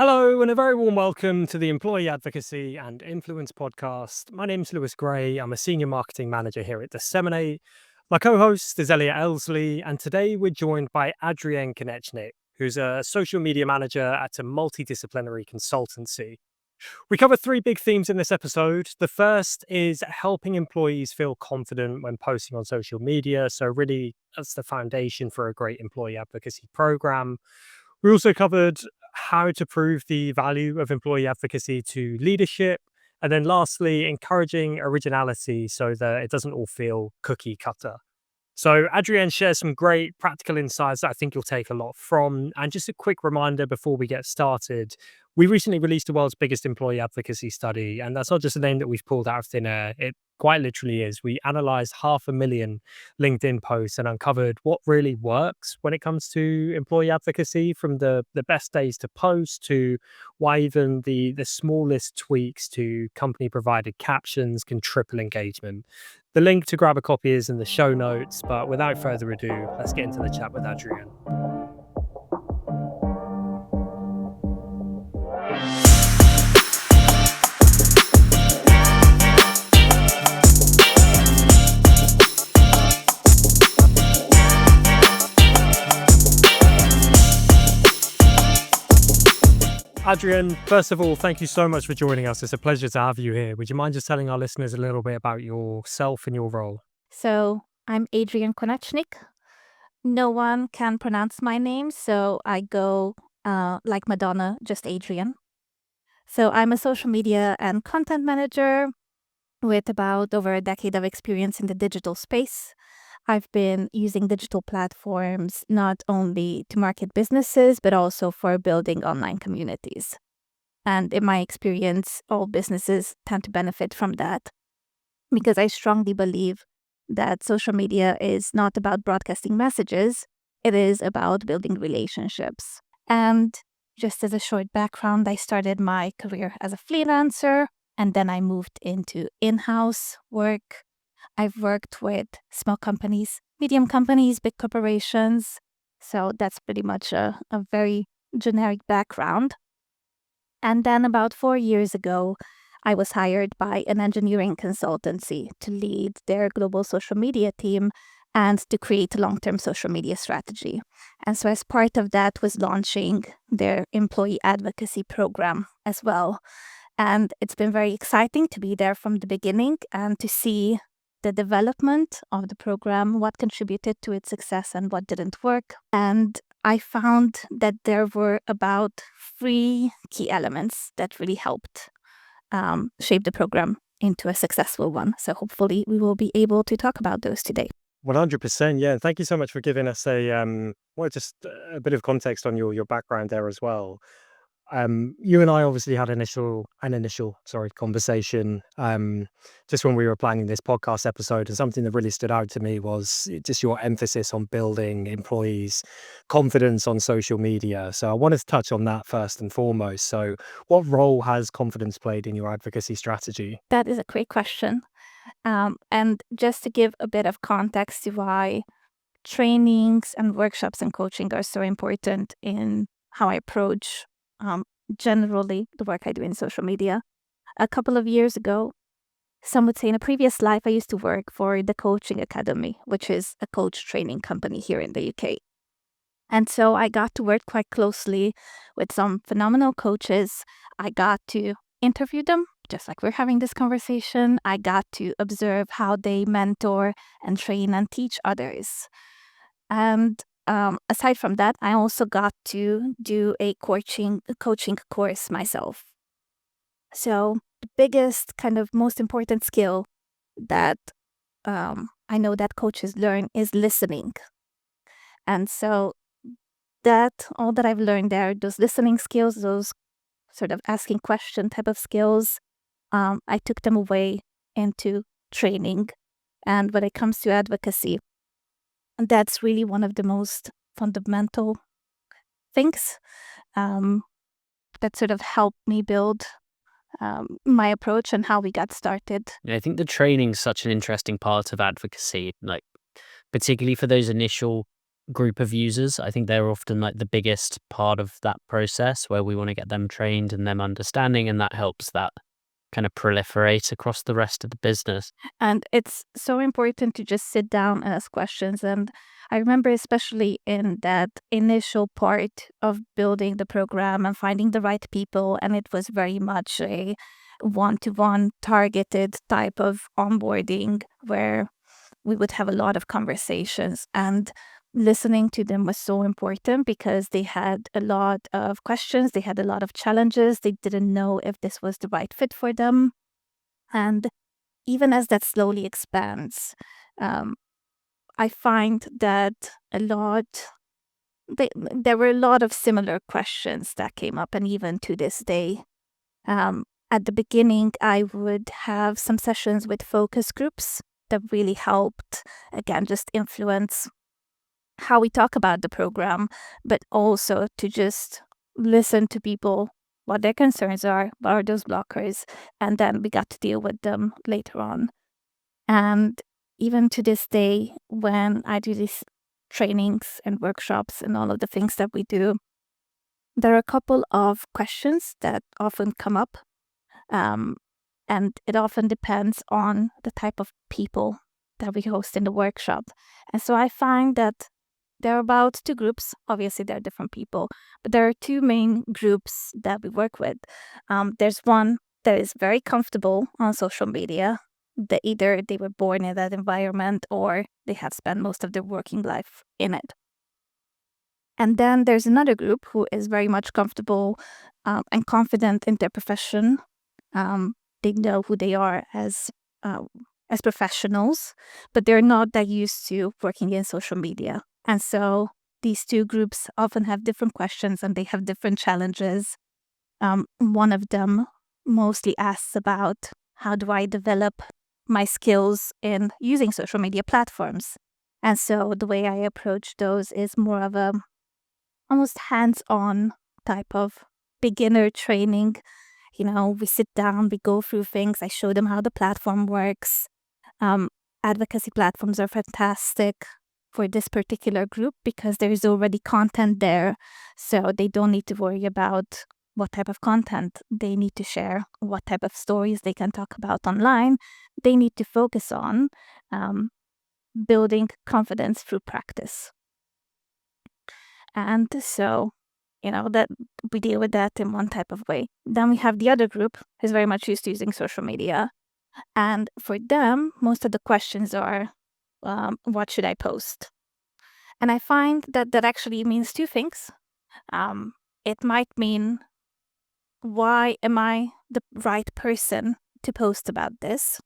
Hello, and a very warm welcome to the Employee Advocacy and Influence podcast. My name's Lewis Gray. I'm a senior marketing manager here at Disseminate. My co host is Elliot Elsley, and today we're joined by Adrienne Konecsnik, who's a social media manager at a multidisciplinary consultancy. We cover three big themes in this episode. The first is helping employees feel confident when posting on social media. So, really, that's the foundation for a great employee advocacy program. We also covered how to prove the value of employee advocacy to leadership. And then lastly, encouraging originality so that it doesn't all feel cookie cutter. So, Adrienne shares some great practical insights that I think you'll take a lot from. And just a quick reminder before we get started, we recently released the world's biggest employee advocacy study. And that's not just a name that we've pulled out of thin air. It quite literally is. We analyzed 500,000 LinkedIn posts and uncovered what really works when it comes to employee advocacy, from the best days to post to why even the smallest tweaks to company provided captions can triple engagement. The link to grab a copy is in the show notes, but without further ado, let's get into the chat with Adrienne. Adrienne, first of all, thank you so much for joining us. It's a pleasure to have you here. Would you mind just telling our listeners a little bit about yourself and your role? So I'm Adrienne Konecsnik. No one can pronounce my name, so I go like Madonna, just Adrienne. So I'm a social media and content manager with about over a decade of experience in the digital space. I've been using digital platforms not only to market businesses, but also for building online communities. And in my experience, all businesses tend to benefit from that because I strongly believe that social media is not about broadcasting messages, it is about building relationships. And just as a short background, I started my career as a freelancer, and then I moved into in-house work. I've worked with small companies, medium companies, big corporations. So that's pretty much a very generic background. And then about 4 years ago, I was hired by an engineering consultancy to lead their global social media team and to create a long-term social media strategy. And so as part of that was launching their employee advocacy program as well. And it's been very exciting to be there from the beginning and to see the development of the program, what contributed to its success and what didn't work. And I found that there were about 3 key elements that really helped shape the program into a successful one. So hopefully we will be able to talk about those today. 100%. Yeah. Thank you so much for giving us just a bit of context on your background there as well. You and I obviously had an initial conversation just when we were planning this podcast episode, and something that really stood out to me was just your emphasis on building employees' confidence on social media. So I wanted to touch on that first and foremost. So what role has confidence played in your advocacy strategy? That is a great question. And just to give a bit of context to why trainings and workshops and coaching are so important in how I approach generally the work I do in social media. A couple of years ago, some would say in a previous life, I used to work for the Coaching Academy, which is a coach training company here in the UK. And so I got to work quite closely with some phenomenal coaches. I got to interview them, just like we're having this conversation. I got to observe how they mentor and train and teach others. And aside from that, I also got to do a coaching course myself. So the biggest kind of most important skill that I know that coaches learn is listening. And so all that I've learned there, those listening skills, those sort of asking question type of skills, I took them away into training. And when it comes to advocacy, that's really one of the most fundamental things that sort of helped me build my approach and how we got started. Yeah, I think the training's such an interesting part of advocacy, like particularly for those initial group of users. I think they're often like the biggest part of that process where we want to get them trained and them understanding, and that helps that kind of proliferate across the rest of the business. And it's so important to just sit down and ask questions. And I remember, especially in that initial part of building the program and finding the right people, and it was very much a one-to-one targeted type of onboarding where we would have a lot of conversations, and listening to them was so important because they had a lot of questions, they had a lot of challenges, they didn't know if this was the right fit for them. And even as that slowly expands, um, I find that there were a lot of similar questions that came up, and even to this day. At the beginning, I would have some sessions with focus groups that really helped, again, just influence how we talk about the program, but also to just listen to people, what their concerns are, what are those blockers, and then we got to deal with them later on. And even to this day, when I do these trainings and workshops and all of the things that we do, there are a couple of questions that often come up. And it often depends on the type of people that we host in the workshop. And so I find that there are about two groups. Obviously, there are different people, but there are two main groups that we work with. There's one that is very comfortable on social media. That either they were born in that environment or they have spent most of their working life in it. And then there's another group who is very much comfortable and confident in their profession. They know who they are as professionals, but they're not that used to working in social media. And so these two groups often have different questions and they have different challenges. One of them mostly asks about how do I develop my skills in using social media platforms. And so the way I approach those is more of a almost hands-on type of beginner training. You know, we sit down, we go through things, I show them how the platform works. Advocacy platforms are fantastic for this particular group because there's already content there. So they don't need to worry about what type of content they need to share, what type of stories they can talk about online. They need to focus on building confidence through practice. And so, that we deal with that in one type of way. Then we have the other group who's very much used to using social media. And for them, most of the questions are, what should I post? And I find that that actually means two things. It might mean, why am I the right person to post about this?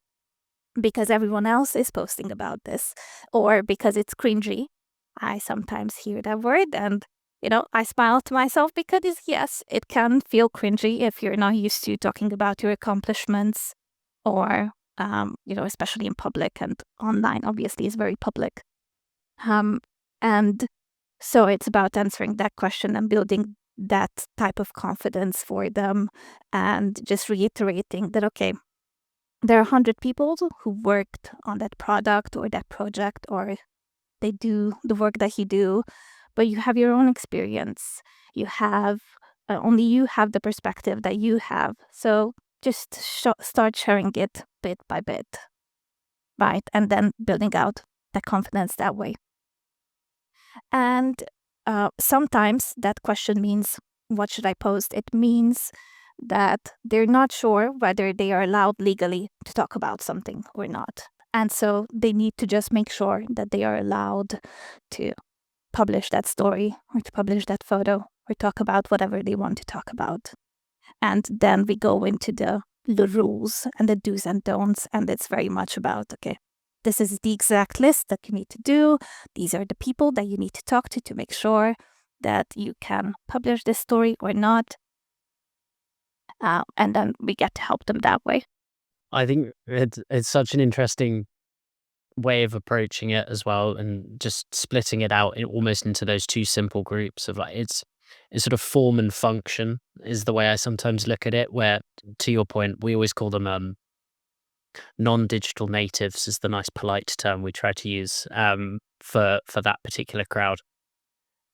Because everyone else is posting about this, or because it's cringy. I sometimes hear that word and, I smile to myself because yes, it can feel cringy if you're not used to talking about your accomplishments or, especially in public, and online obviously is very public. And so it's about answering that question and building that type of confidence for them and just reiterating that, okay, there are 100 people who worked on that product or that project, or they do the work that you do, but you have your own experience. You have, only you have the perspective that you have. So just start sharing it bit by bit, right? And then building out that confidence that way. And sometimes that question means, what should I post? It means that they're not sure whether they are allowed legally to talk about something or not. And so they need to just make sure that they are allowed to publish that story or to publish that photo or talk about whatever they want to talk about. And then we go into the rules and the do's and don'ts. And it's very much about, okay, this is the exact list that you need to do. These are the people that you need to talk to make sure that you can publish this story or not. And then we get to help them that way. I think it's such an interesting way of approaching it as well, and just splitting it out almost into those two simple groups of like it's sort of form and function is the way I sometimes look at it, where, to your point, we always call them non-digital natives is the nice polite term we try to use for that particular crowd.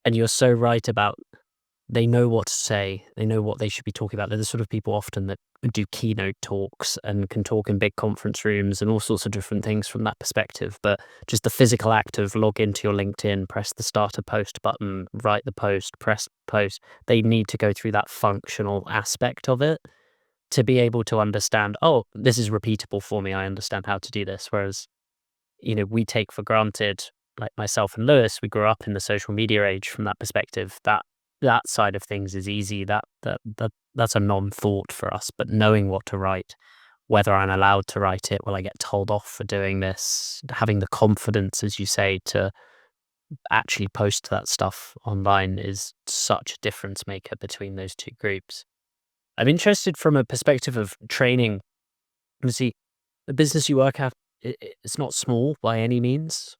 And you're so right about they know what to say, they know what they should be talking about. They're the sort of people often that do keynote talks and can talk in big conference rooms and all sorts of different things from that perspective. But just the physical act of log into your LinkedIn, press the start a post button, write the post, press post, they need to go through that functional aspect of it to be able to understand, oh, this is repeatable for me. I understand how to do this. Whereas, we take for granted, like myself and Lewis, we grew up in the social media age from that perspective, that side of things is easy. That's a non-thought for us. But knowing what to write, whether I'm allowed to write it, will I get told off for doing this, having the confidence, as you say, to actually post that stuff online is such a difference maker between those two groups. I'm interested from a perspective of training. Obviously, the business you work at, it's not small by any means.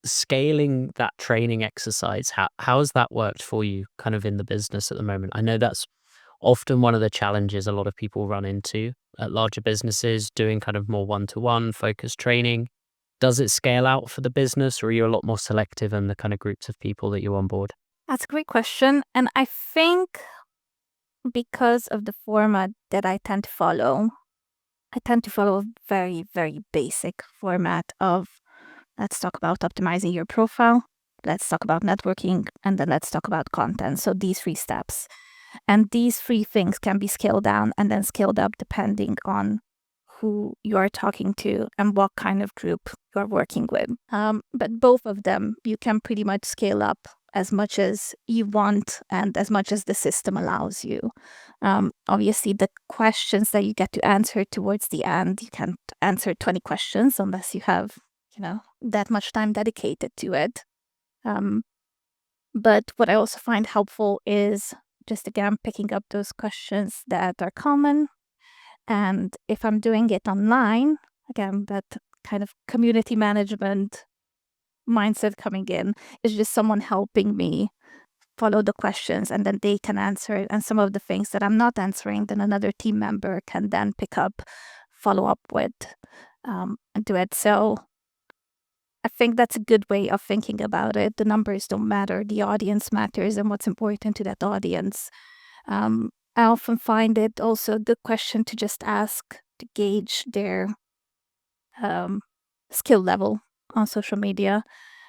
Scaling that training exercise, how has that worked for you kind of in the business at the moment? I know that's often one of the challenges a lot of people run into at larger businesses, doing kind of more one-to-one focused training. Does it scale out for the business, or are you a lot more selective in the kind of groups of people that you onboard? That's a great question. And I think because of the format that I tend to follow a very, very basic format of let's talk about optimizing your profile, let's talk about networking, and then let's talk about content. So these 3 steps. And these 3 things can be scaled down and then scaled up depending on who you are talking to and what kind of group you are working with. But both of them, you can pretty much scale up as much as you want and as much as the system allows you. Obviously, the questions that you get to answer towards the end, you can't answer 20 questions unless you have, that much time dedicated to it. But what I also find helpful is just, again, picking up those questions that are common. And if I'm doing it online, again, that kind of community management mindset coming in is just someone helping me follow the questions, and then they can answer it. And some of the things that I'm not answering, then another team member can then pick up, follow up with, and do it. So I think that's a good way of thinking about it. The numbers don't matter. The audience matters and what's important to that audience. I often find it also a good question to just ask to gauge their skill level on social media.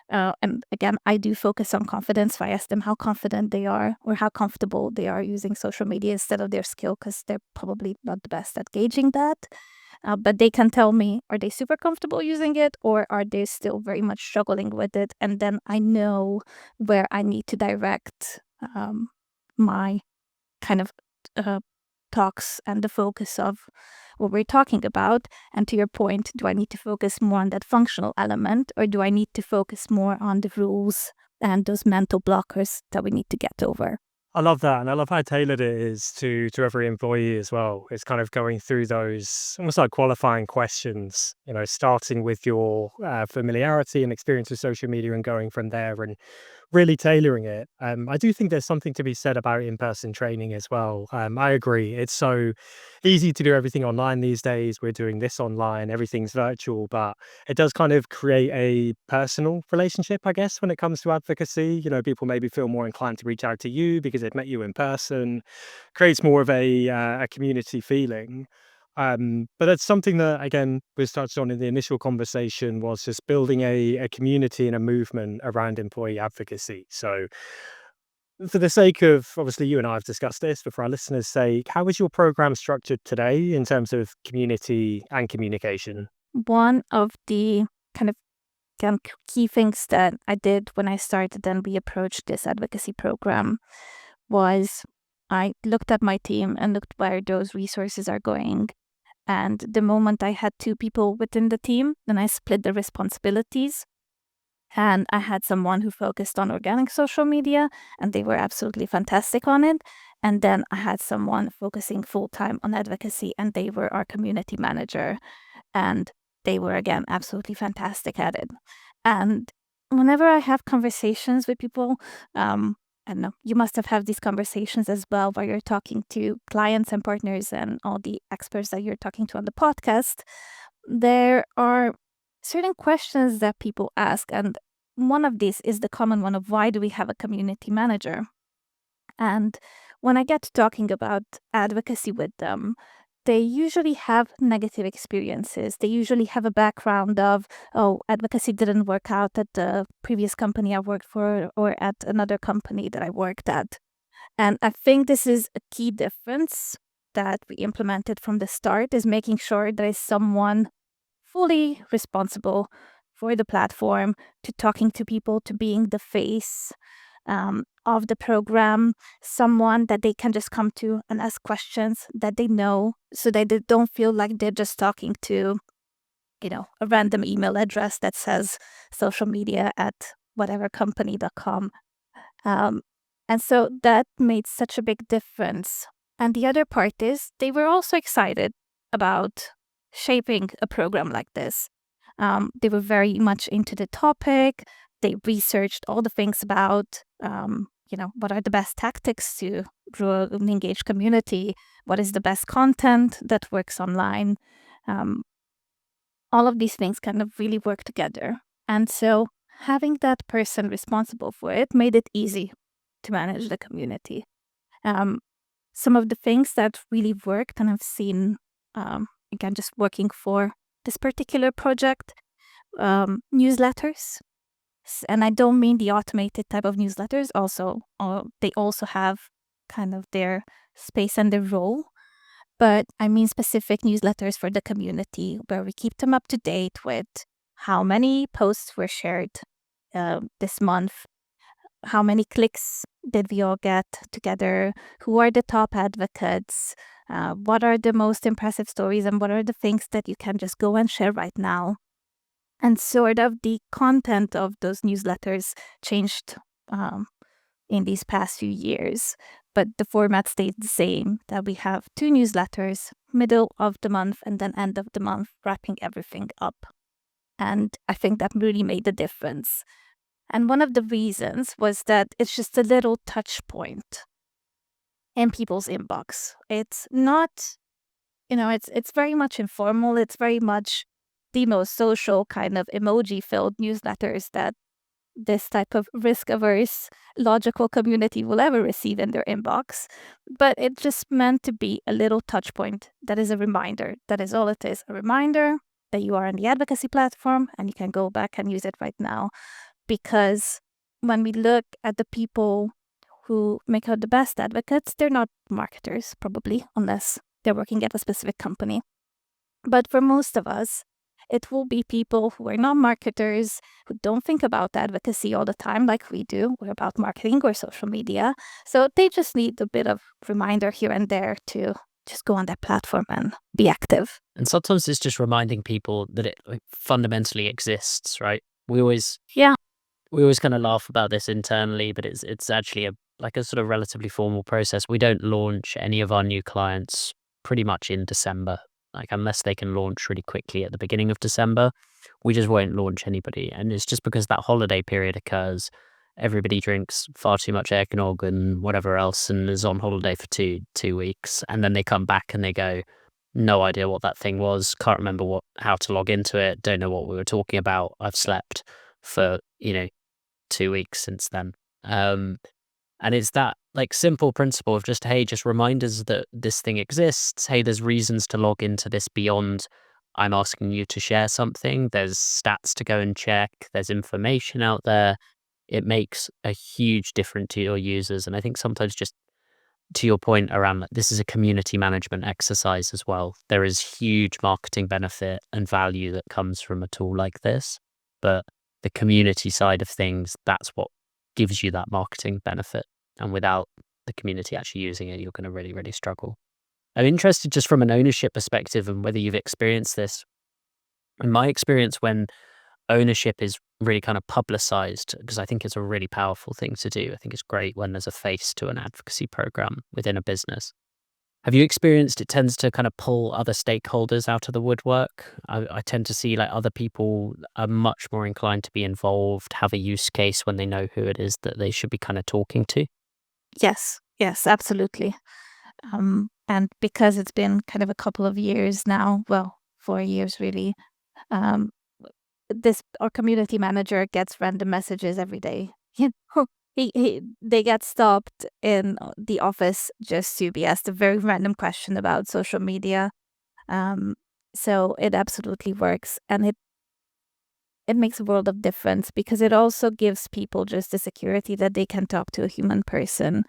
And again, I do focus on confidence. So I ask them how confident they are or how comfortable they are using social media instead of their skill, because they're probably not the best at gauging that. But they can tell me, are they super comfortable using it, or are they still very much struggling with it? And then I know where I need to direct my kind of talks and the focus of what we're talking about. And to your point, do I need to focus more on that functional element, or do I need to focus more on the rules and those mental blockers that we need to get over? I love that, and I love how tailored it is to every employee as well. It's kind of going through those almost like qualifying questions, starting with your familiarity and experience with social media and going from there and really tailoring it. I do think there's something to be said about in-person training as well. I agree. It's so easy to do everything online these days. We're doing this online, everything's virtual, but it does kind of create a personal relationship, I guess, when it comes to advocacy. People maybe feel more inclined to reach out to you because they've met you in person, creates more of a community feeling. But that's something that, again, was touched on in the initial conversation, was just building a community and a movement around employee advocacy. So for the sake of, obviously, you and I have discussed this, but for our listeners' sake, how is your program structured today in terms of community and communication? One of the kind of key things that I did when I started and we approached this advocacy program was I looked at my team and looked where those resources are going. And the moment I had 2 people within the team, then I split the responsibilities. And I had someone who focused on organic social media, and they were absolutely fantastic on it. And then I had someone focusing full-time on advocacy, and they were our community manager. And they were, again, absolutely fantastic at it. And whenever I have conversations with people, I don't know, you must have had these conversations as well, where you're talking to clients and partners and all the experts that you're talking to on the podcast. There are certain questions that people ask, and one of these is the common one of why do we have a community manager? And when I get to talking about advocacy with them, they usually have negative experiences. They usually have a background of, oh, advocacy didn't work out at the previous company I worked for or at another company that I worked at. And I think this is a key difference that we implemented from the start, is making sure there is someone fully responsible for the platform, to talking to people, to being the face of the program, someone that they can just come to and ask questions that they know, so that they don't feel like they're just talking to, a random email address that says social media at whatever company.com. And so that made such a big difference. And the other part is they were also excited about shaping a program like this. They were very much into the topic. They researched all the things about, what are the best tactics to grow an engaged community? What is the best content that works online? All of these things kind of really work together. And so having that person responsible for it made it easy to manage the community. Some of the things that really worked, and I've seen, again, just working for this particular project, newsletters. And I don't mean the automated type of newsletters. They also have kind of their space and their role. But I mean specific newsletters for the community, where we keep them up to date with how many posts were shared this month, how many clicks did we all get together, who are the top advocates, what are the most impressive stories, and what are the things that you can just go and share right now. And sort of the content of those newsletters changed in these past few years, but the format stayed the same, that we have 2 newsletters, middle of the month and then end of the month, wrapping everything up. And I think that really made a difference. And one of the reasons was that it's just a little touch point in people's inbox. It's not, it's very much informal. It's very much the most social kind of emoji-filled newsletters that this type of risk-averse, logical community will ever receive in their inbox. But it's just meant to be a little touch point that is a reminder. That is all it is, a reminder that you are on the advocacy platform and you can go back and use it right now. Because when we look at the people who make out the best advocates, they're not marketers, probably, unless they're working at a specific company. But for most of us, it will be people who are not marketers, who don't think about advocacy all the time like we do. We're about marketing or social media. So they just need a bit of reminder here and there to just go on that platform and be active. And sometimes it's just reminding people that it fundamentally exists, right? We always kind of laugh about this internally, but it's actually a sort of relatively formal process. We don't launch any of our new clients pretty much in December. Unless they can launch really quickly at the beginning of December, we just won't launch anybody. And it's just because that holiday period occurs. Everybody drinks far too much eggnog and whatever else and is on holiday for two weeks. And then they come back and they go, no idea what that thing was. Can't remember how to log into it. Don't know what we were talking about. I've slept for, 2 weeks since then. And it's that simple principle of just, hey, just remind us that this thing exists. Hey, there's reasons to log into this beyond I'm asking you to share something. There's stats to go and check. There's information out there. It makes a huge difference to your users. And I think sometimes, just to your point around this is a community management exercise as well. There is huge marketing benefit and value that comes from a tool like this. But the community side of things, that's what gives you that marketing benefit. And without the community actually using it, you're going to really, really struggle. I'm interested just from an ownership perspective and whether you've experienced this. In my experience, when ownership is really kind of publicized, because I think it's a really powerful thing to do. I think it's great when there's a face to an advocacy program within a business. Have you experienced it tends to kind of pull other stakeholders out of the woodwork? I tend to see other people are much more inclined to be involved, have a use case when they know who it is that they should be kind of talking to. Yes, absolutely. And because it's been kind of a couple of years now, well, 4 years really, our community manager gets random messages every day. They get stopped in the office just to be asked a very random question about social media. So it absolutely works, and it makes a world of difference because it also gives people just the security that they can talk to a human person.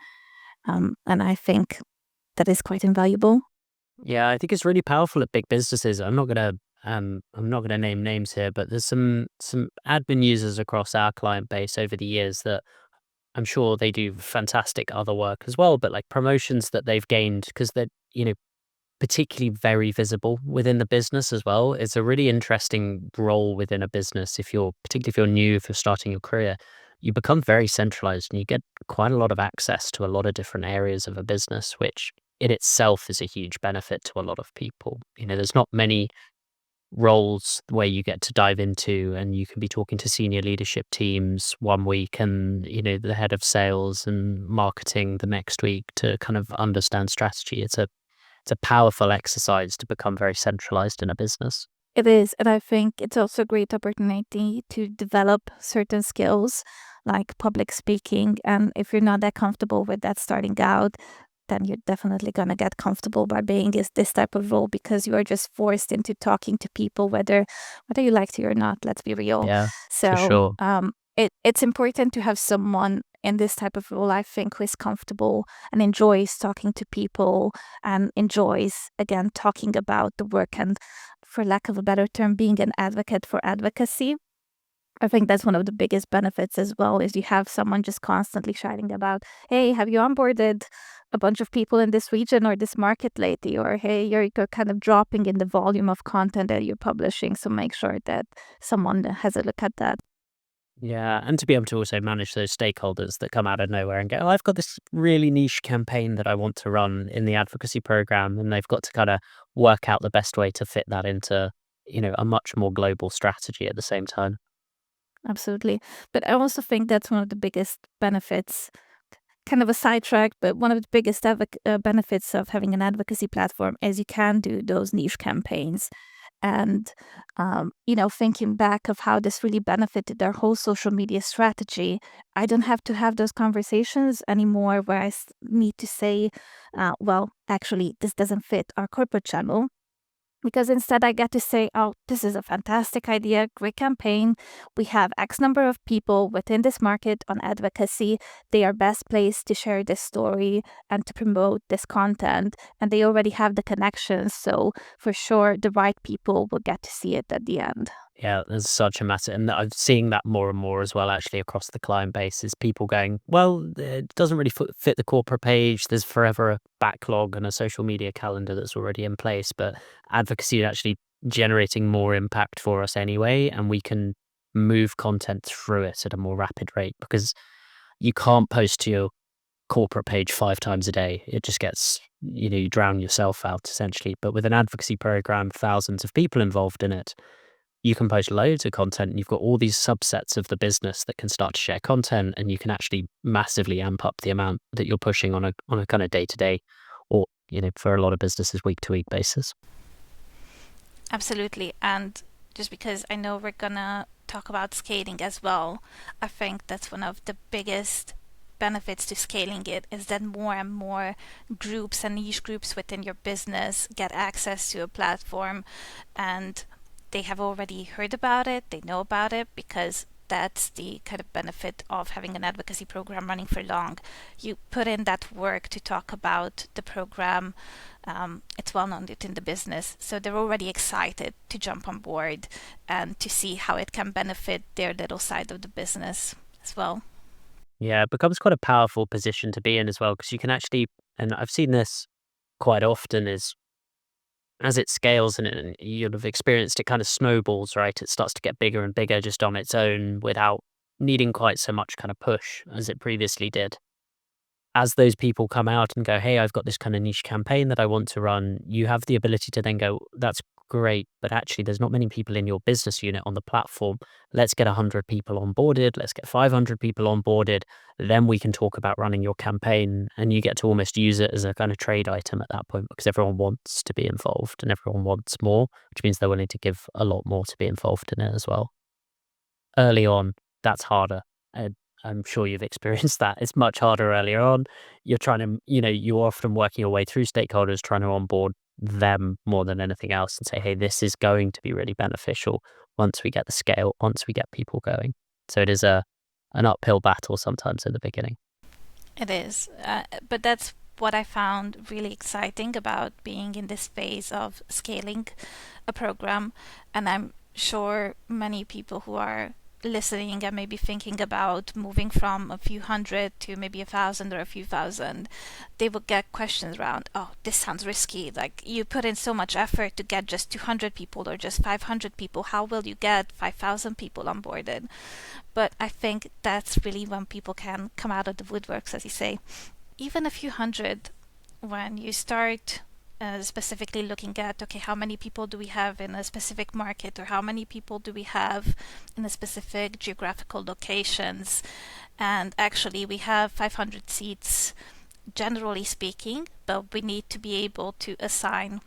And I think that is quite invaluable. Yeah, I think it's really powerful at big businesses. I'm not gonna name names here, but there's some admin users across our client base over the years that I'm sure they do fantastic other work as well, but like promotions that they've gained because they're, particularly very visible within the business as well. It's a really interesting role within a business. Particularly if you're new, if you're starting your career, you become very centralized and you get quite a lot of access to a lot of different areas of a business, which in itself is a huge benefit to a lot of people. There's not many roles where you get to dive into and you can be talking to senior leadership teams one week and the head of sales and marketing the next week to kind of understand strategy. It's a powerful exercise to become very centralized in a business. It is, and I think it's also a great opportunity to develop certain skills like public speaking. And if you're not that comfortable with that starting out, then you're definitely going to get comfortable by being in this type of role because you are just forced into talking to people, whether you like to or not. Let's be real. Yeah, for So sure. it's important to have someone in this type of role, I think, who is comfortable and enjoys talking to people and enjoys, again, talking about the work and, for lack of a better term, being an advocate for advocacy. I think that's one of the biggest benefits as well, is you have someone just constantly shouting about, hey, have you onboarded a bunch of people in this region or this market lately? Or, hey, you're kind of dropping in the volume of content that you're publishing. So make sure that someone has a look at that. Yeah, and to be able to also manage those stakeholders that come out of nowhere and go, oh, I've got this really niche campaign that I want to run in the advocacy program, and they've got to kind of work out the best way to fit that into, a much more global strategy at the same time. Absolutely. But I also think that's one of the biggest benefits, kind of a sidetrack, but one of the biggest benefits of having an advocacy platform is you can do those niche campaigns. And, thinking back of how this really benefited their whole social media strategy, I don't have to have those conversations anymore where I need to say, well, actually, this doesn't fit our corporate channel. Because instead I get to say, oh, this is a fantastic idea, great campaign. We have X number of people within this market on advocacy. They are best placed to share this story and to promote this content. And they already have the connections. So for sure, the right people will get to see it at the end. Yeah, there's such a massive, and I'm seeing that more and more as well, actually, across the client base, is people going, well, it doesn't really fit the corporate page. There's forever a backlog and a social media calendar that's already in place, but advocacy is actually generating more impact for us anyway, and we can move content through it at a more rapid rate because you can't post to your corporate page 5 times a day. It just gets, you drown yourself out essentially. But with an advocacy program, thousands of people involved in it, you can post loads of content and you've got all these subsets of the business that can start to share content, and you can actually massively amp up the amount that you're pushing on a kind of day-to-day or, for a lot of businesses, week-to-week basis. Absolutely. And just because I know we're gonna talk about scaling as well, I think that's one of the biggest benefits to scaling it is that more and more groups and niche groups within your business get access to a platform, and they have already heard about it, they know about it, because that's the kind of benefit of having an advocacy program running for long. You put in that work to talk about the program, it's well known within the business, so they're already excited to jump on board and to see how it can benefit their little side of the business as well. Yeah, it becomes quite a powerful position to be in as well, because you can actually, and I've seen this quite often, is as it scales and you'll have experienced it kind of snowballs, right? It starts to get bigger and bigger just on its own without needing quite so much kind of push as it previously did. As those people come out and go, hey, I've got this kind of niche campaign that I want to run, you have the ability to then go, that's great, but actually there's not many people in your business unit on the platform. Let's get 100 people onboarded. Let's get 500 people onboarded. Then we can talk about running your campaign, and you get to almost use it as a kind of trade item at that point because everyone wants to be involved and everyone wants more, which means they're willing to give a lot more to be involved in it as well. early on, that's harder. And I'm sure you've experienced that. It's much harder earlier on. You're trying to, you're often working your way through stakeholders, trying to onboard them more than anything else and say, hey, this is going to be really beneficial once we get the scale, once we get people going. So it is an uphill battle sometimes in the beginning. It is. But that's what I found really exciting about being in this phase of scaling a program. And I'm sure many people who are listening and maybe thinking about moving from a few hundred to maybe 1,000 or a few thousand, they will get questions around, oh, this sounds risky. Like, you put in so much effort to get just 200 people or just 500 people. How will you get 5,000 people onboarded? But I think that's really when people can come out of the woodworks, as you say. Even a few hundred, when you start specifically looking at, okay, how many people do we have in a specific market, or how many people do we have in a specific geographical locations, and actually we have 500 seats generally speaking, but we need to be able to assign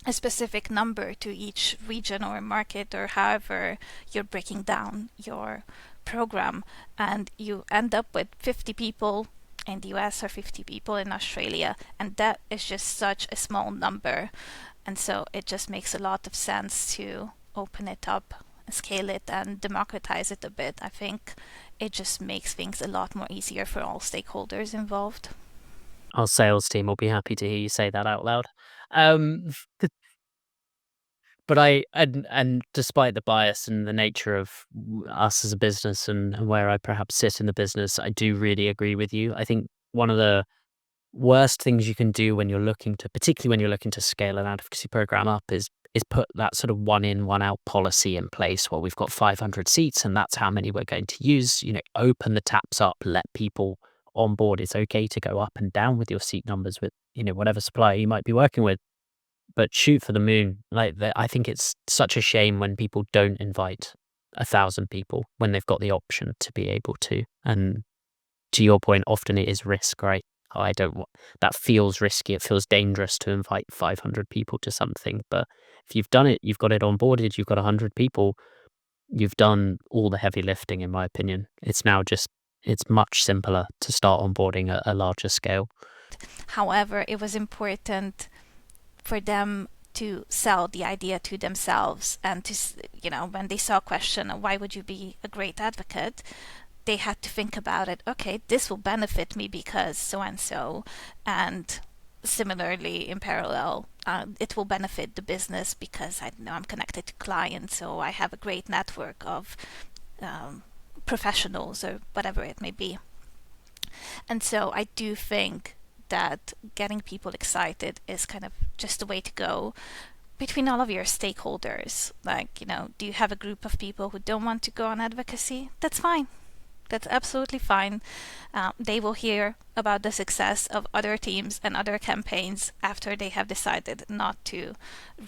a specific number to each region or market, or however you're breaking down your program, and you end up with 50 people in the US or 50 people in Australia, and that is just such a small number. And so it just makes a lot of sense to open it up, scale it, and democratize it a bit. I think it just makes things a lot more easier for all stakeholders involved. Our sales team will be happy to hear you say that out loud. Um, but and despite the bias and the nature of us as a business and where I perhaps sit in the business, I do really agree with you. I think one of the worst things you can do when you're looking to, particularly when you're looking to scale an advocacy program up, is put that sort of one in, one out policy in place. Well, we've got 500 seats and that's how many we're going to use. Open the taps up, let people on board. It's okay to go up and down with your seat numbers with, whatever supplier you might be working with, but shoot for the moon. I think it's such a shame when people don't invite 1,000 people when they've got the option to be able to. And to your point, often it is risk, right? I don't want that. Feels risky. It feels dangerous to invite 500 people to something. But if you've done it, you've got it onboarded, you've got 100 people, you've done all the heavy lifting, in my opinion. It's much simpler to start onboarding a larger scale. However, it was important for them to sell the idea to themselves, and to, when they saw a question, why would you be a great advocate? They had to think about it. Okay, this will benefit me because so and so, and similarly in parallel, it will benefit the business because I know I'm connected to clients, so I have a great network of professionals or whatever it may be. And so I do think that getting people excited is kind of just the way to go between all of your stakeholders. Like, do you have a group of people who don't want to go on advocacy? That's fine. That's absolutely fine. They will hear about the success of other teams and other campaigns after they have decided not to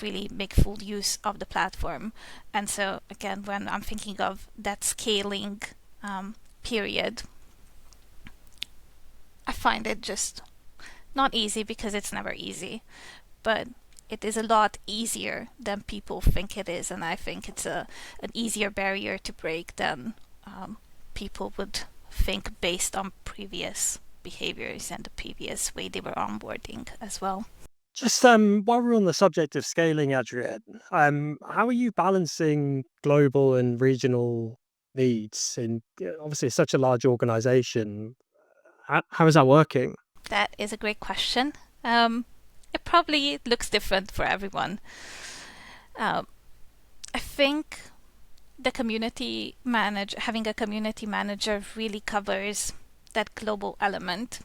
really make full use of the platform. And so, again, when I'm thinking of that scaling period, I find it just not easy, because it's never easy, but it is a lot easier than people think it is. And I think it's an easier barrier to break than people would think, based on previous behaviors and the previous way they were onboarding as well. Just while we're on the subject of scaling, Adrienne, how are you balancing global and regional needs? And obviously, it's such a large organization. How is that working? That is a great question. It probably looks different for everyone. I think having a community manager really covers that global element.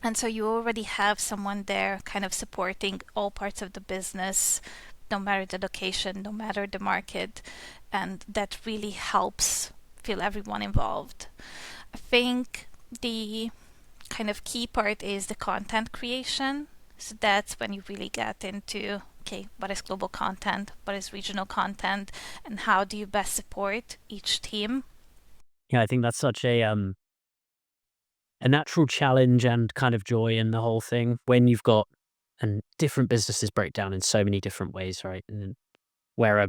And so you already have someone there kind of supporting all parts of the business, no matter the location, no matter the market. And that really helps feel everyone involved. I think the kind of key part is the content creation. So that's when you really get into, okay, what is global content, what is regional content, and how do you best support each team? Yeah, I think that's such a natural challenge and kind of joy in the whole thing when you've got, and different businesses break down in so many different ways, right? And where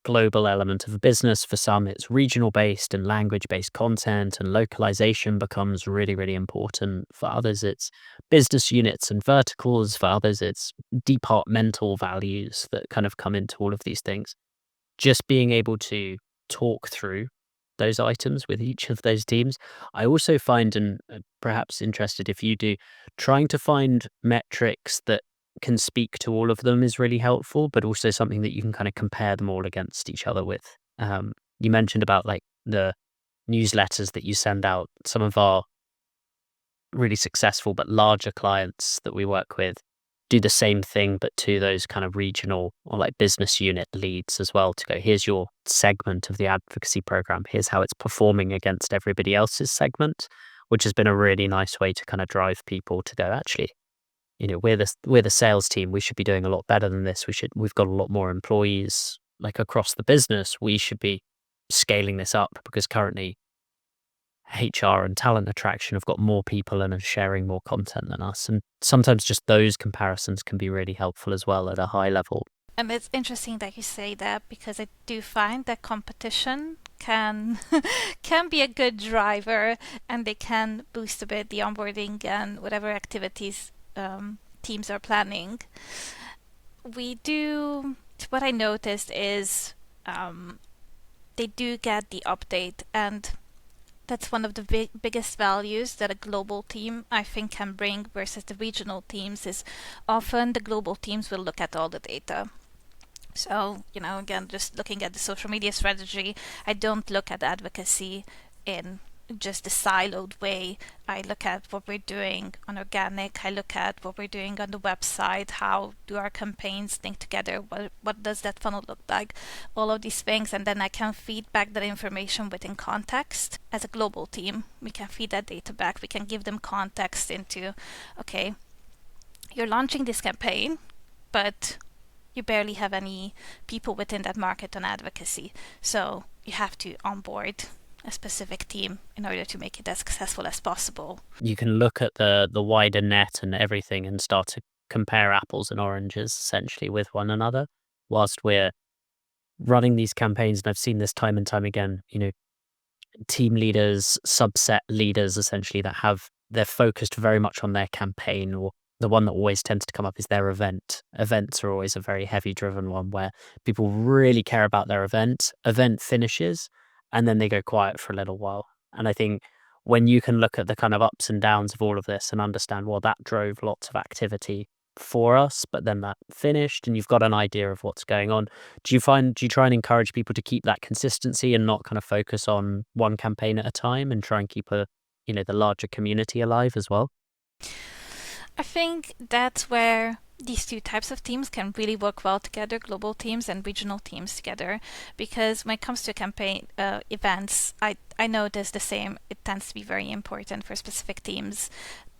global element of a business. For some, it's regional based and language based content, and localization becomes really, really important. For others, it's business units and verticals. For others, it's departmental values that kind of come into all of these things. Just being able to talk through those items with each of those teams. I also find, and perhaps interested if you do, trying to find metrics that can speak to all of them is really helpful, but also something that you can kind of compare them all against each other with. You mentioned about like the newsletters that you send out. Some of our really successful but larger clients that we work with do the same thing, but to those kind of regional or like business unit leads as well, to go, here's your segment of the advocacy program. Here's how it's performing against everybody else's segment, which has been a really nice way to kind of drive people to go, actually, we're the sales team. We should be doing a lot better than this. We've got a lot more employees like across the business. We should be scaling this up because currently HR and talent attraction have got more people and are sharing more content than us. And sometimes just those comparisons can be really helpful as well at a high level. And it's interesting that you say that, because I do find that competition can can be a good driver, and they can boost a bit the onboarding and whatever activities teams are planning. What I noticed is they do get the update, and that's one of the biggest values that a global team, I think, can bring versus the regional teams. Is often the global teams will look at all the data. So, again, just looking at the social media strategy, I don't look at advocacy in just a siloed way. I look at what we're doing on organic. I look at what we're doing on the website. How do our campaigns link together? What does that funnel look like? All of these things, and then I can feed back that information within context. As a global team, we can feed that data back. We can give them context into, okay, you're launching this campaign, but you barely have any people within that market on advocacy. So you have to onboard a specific team in order to make it as successful as possible. You can look at the wider net and everything and start to compare apples and oranges essentially with one another whilst we're running these campaigns. And I've seen this time and time again, team leaders, subset leaders essentially they're focused very much on their campaign, or the one that always tends to come up is their event. Events are always a very heavy driven one where people really care about their event. Event finishes and then they go quiet for a little while. And I think when you can look at the kind of ups and downs of all of this and understand, well, that drove lots of activity for us, but then that finished and you've got an idea of what's going on. Do you try and encourage people to keep that consistency and not kind of focus on one campaign at a time and try and keep the larger community alive as well? I think that's where these two types of teams can really work well together, global teams and regional teams together, because when it comes to campaign events, I notice the same. It tends to be very important for specific teams.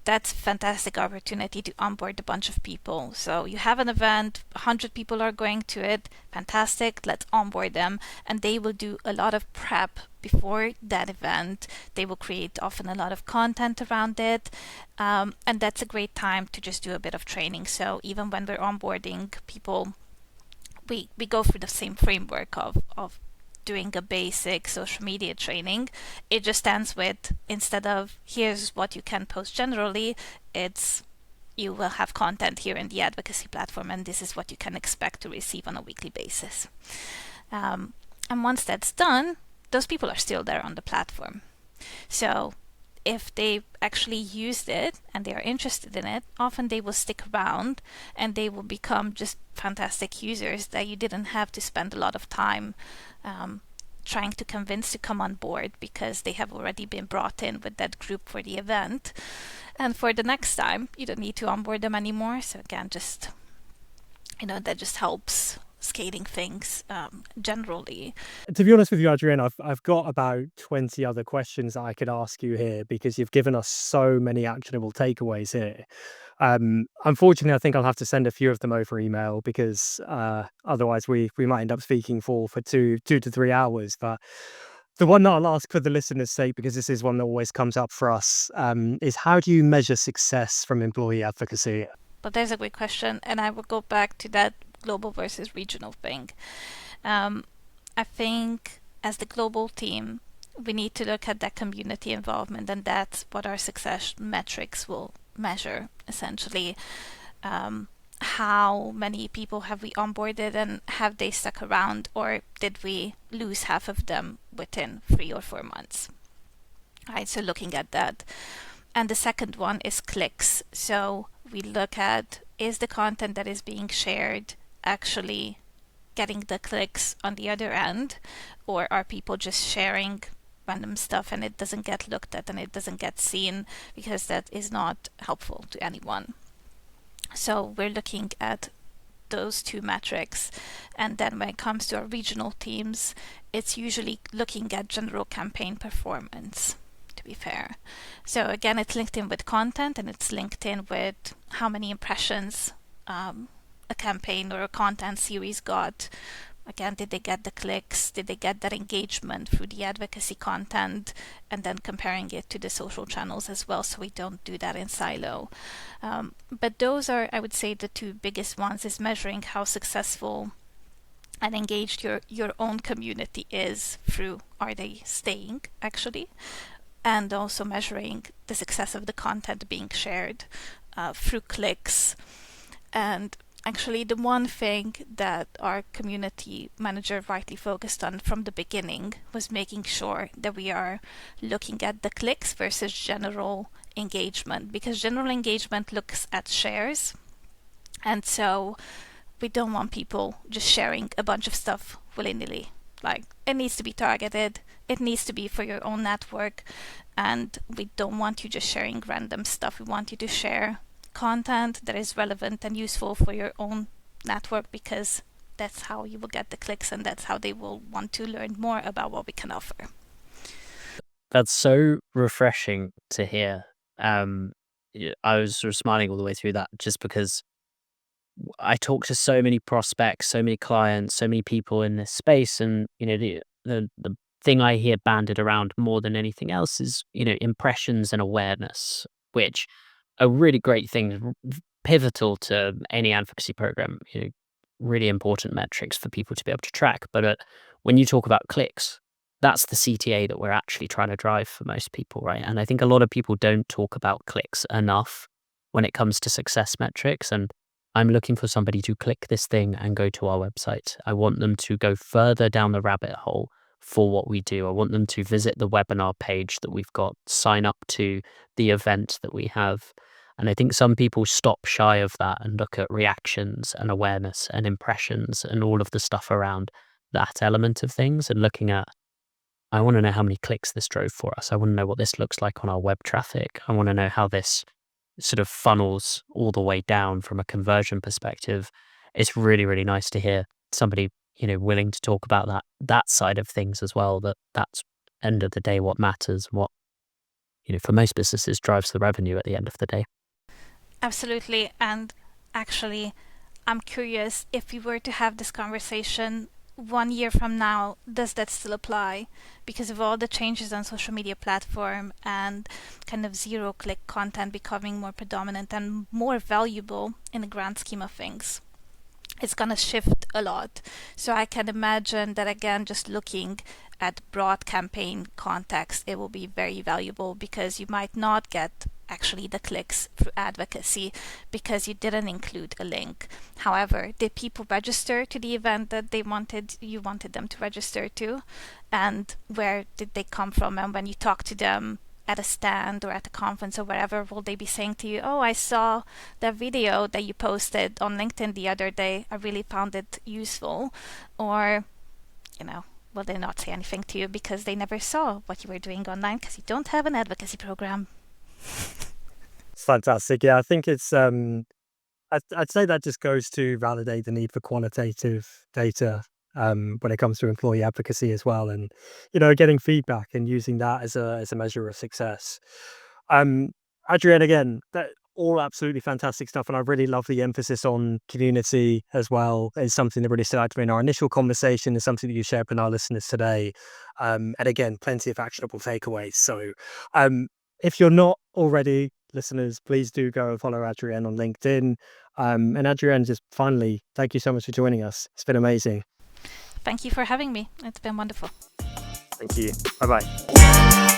That's a fantastic opportunity to onboard a bunch of people. So you have an event, 100 people are going to it, fantastic, let's onboard them. And they will do a lot of prep before that event. They will create often a lot of content around it. And that's a great time to just do a bit of training. So even when we're onboarding people, we go through the same framework of doing a basic social media training. It just ends with, instead of here's what you can post generally, it's you will have content here in the advocacy platform and this is what you can expect to receive on a weekly basis. And once that's done, those people are still there on the platform. So if they actually used it and they are interested in it, often they will stick around and they will become just fantastic users that you didn't have to spend a lot of time trying to convince to come on board, because they have already been brought in with that group for the event. And for the next time, you don't need to onboard them anymore. So again, just, that just helps scaling things generally. To be honest with you, Adrienne, I've got about 20 other questions that I could ask you here, because you've given us so many actionable takeaways here. Unfortunately, I think I'll have to send a few of them over email, because otherwise we might end up speaking for 2 to 3 hours. But the one that I'll ask for the listeners' sake, because this is one that always comes up for us, is how do you measure success from employee advocacy? But there's a great question, and I will go back to that global versus regional thing. I think as the global team, we need to look at that community involvement, and that's what our success metrics will measure essentially. How many people have we onboarded and have they stuck around, or did we lose half of them within 3 or 4 months? Right, so looking at that. And the second one is clicks. So we look at, is the content that is being shared actually getting the clicks on the other end, or are people just sharing random stuff and it doesn't get looked at and it doesn't get seen, because that is not helpful to anyone. So we're looking at those two metrics. And then when it comes to our regional teams, it's usually looking at general campaign performance, to be fair. So again, it's linked in with content, and it's linked in with how many impressions a campaign or a content series got. Again, did they get the clicks? Did they get that engagement through the advocacy content? And then comparing it to the social channels as well, so we don't do that in silo. But those are, I would say, the two biggest ones, is measuring how successful and engaged your own community is through, are they staying actually? And also measuring the success of the content being shared through clicks. And actually, the one thing that our community manager rightly focused on from the beginning was making sure that we are looking at the clicks versus general engagement, because general engagement looks at shares. And so we don't want people just sharing a bunch of stuff willy-nilly. Like, it needs to be targeted, it needs to be for your own network, and we don't want you just sharing random stuff. We want you to share content that is relevant and useful for your own network, because that's how you will get the clicks, and that's how they will want to learn more about what we can offer. That's so refreshing to hear. I was sort of smiling all the way through that, just because I talk to so many prospects, so many clients, so many people in this space, and the thing I hear banded around more than anything else is impressions and awareness, which are really great things, pivotal to any advocacy program. Really important metrics for people to be able to track. But when you talk about clicks, that's the CTA that we're actually trying to drive for most people, right? And I think a lot of people don't talk about clicks enough when it comes to success metrics. And I'm looking for somebody to click this thing and go to our website. I want them to go further down the rabbit hole for what we do. I want them to visit the webinar page that we've got, sign up to the event that we have. And I think some people stop shy of that and look at reactions and awareness and impressions and all of the stuff around that element of things, and looking at, I want to know how many clicks this drove for us. I want to know what this looks like on our web traffic. I want to know how this sort of funnels all the way down from a conversion perspective. It's really, really nice to hear somebody, willing to talk about that side of things as well, that's end of the day what matters, what, for most businesses drives the revenue at the end of the day. Absolutely. And actually, I'm curious, if we were to have this conversation 1 year from now, does that still apply? Because of all the changes on social media platform and kind of zero-click content becoming more predominant and more valuable in the grand scheme of things, it's going to shift a lot. So I can imagine that, again, just looking at broad campaign context, it will be very valuable, because you might not get actually the clicks through advocacy because you didn't include a link. However, did people register to the event that you wanted them to register to? And where did they come from? And when you talk to them at a stand or at a conference or wherever, will they be saying to you, oh, I saw the video that you posted on LinkedIn the other day, I really found it useful? Or, will they not say anything to you because they never saw what you were doing online because you don't have an advocacy program? It's fantastic. Yeah, I think it's I'd say that just goes to validate the need for quantitative data when it comes to employee advocacy as well, and getting feedback and using that as a measure of success. Adrienne, again, that all absolutely fantastic stuff, and I really love the emphasis on community as well. It's something that really stood out to me in our initial conversation. It's something that you shared with our listeners today, and again, plenty of actionable takeaways. So, if you're not already, listeners, please do go and follow Adrienne on LinkedIn. And Adrienne, just finally, thank you so much for joining us. It's been amazing. Thank you for having me. It's been wonderful. Thank you. Bye-bye.